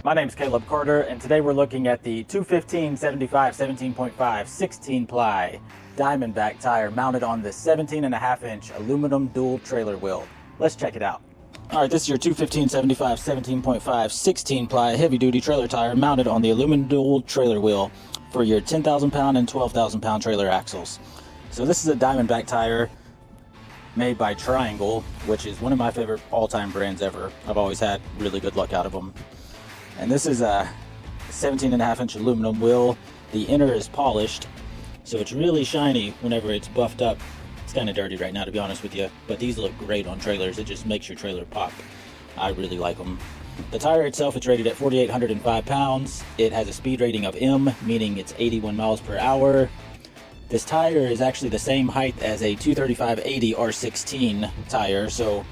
My name is Caleb Carter, and today we're looking at the 215/75 17.5 16-Ply Diamondback tire mounted on the 17.5-inch aluminum dual trailer wheel. Let's check it out. All right, this is your 215/75 17.5 16-Ply heavy-duty trailer tire mounted on the aluminum dual trailer wheel for your 10,000-pound and 12,000-pound trailer axles. So this is a Diamondback tire made by Triangle, which is one of my favorite all-time brands ever. I've always had really good luck out of them. And this is a 17.5-inch aluminum wheel. The inner is polished, so it's really shiny whenever it's buffed up. It's kind of dirty right now, to be honest with you, but these look great on trailers. It just makes your trailer pop. I really like them. The tire itself is rated at 4,805 pounds. It has a speed rating of M, meaning it's 81 miles per hour. This tire is actually the same height as a 235/80 R16 tire, so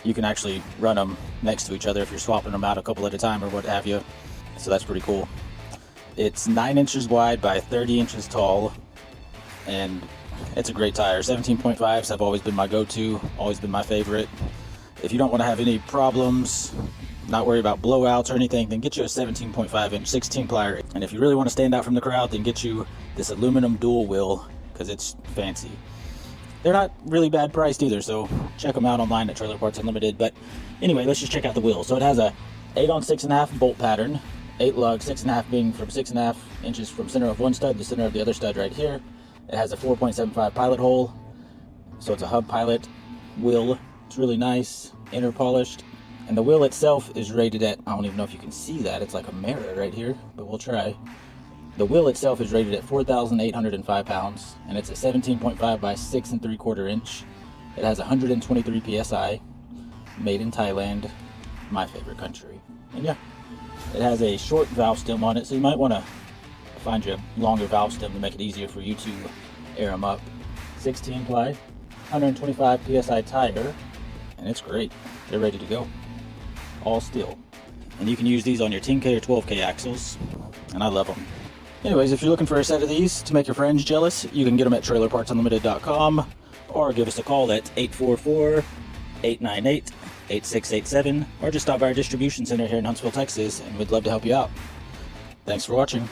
you can actually run them next to each other if you're swapping them out a couple at a time or what have you. So that's pretty cool. It's 9 inches wide by 30 inches tall, and it's a great tire. 17.5s have always been my go-to, always been my favorite. If you don't want to have any problems, not worry about blowouts or anything, then get you a 17.5-inch 16-Ply. And if you really want to stand out from the crowd, then get you this aluminum dual wheel, because it's fancy. They're not really bad priced either, so check them out online at Trailer Parts Unlimited. But anyway, let's just check out the wheel. So it has a 8 on 6.5 bolt pattern, 8 lug, 6.5 being from 6.5 inches from center of one stud to center of the other stud right here. It has a 4.75 pilot hole, so it's a hub pilot wheel. It's really nice, inner polished. And the wheel itself is rated at, I don't even know if you can see that, it's like a mirror right here, but we'll try. The wheel itself is rated at 4,805 pounds, and it's a 17.5 by 6 3/4 inch. It has 123 psi, made in Thailand, my favorite country. And yeah, it has a short valve stem on it, so you might want to find you a longer valve stem to make it easier for you to air them up. 16-Ply, 125 psi tire, and it's great. They're ready to go. All steel. And you can use these on your 10K or 12K axles, and I love them. Anyways, if you're looking for a set of these to make your friends jealous, you can get them at trailerpartsunlimited.com or give us a call at 844-898-8687, or just stop by our distribution center here in Huntsville, Texas, and we'd love to help you out. Thanks for watching.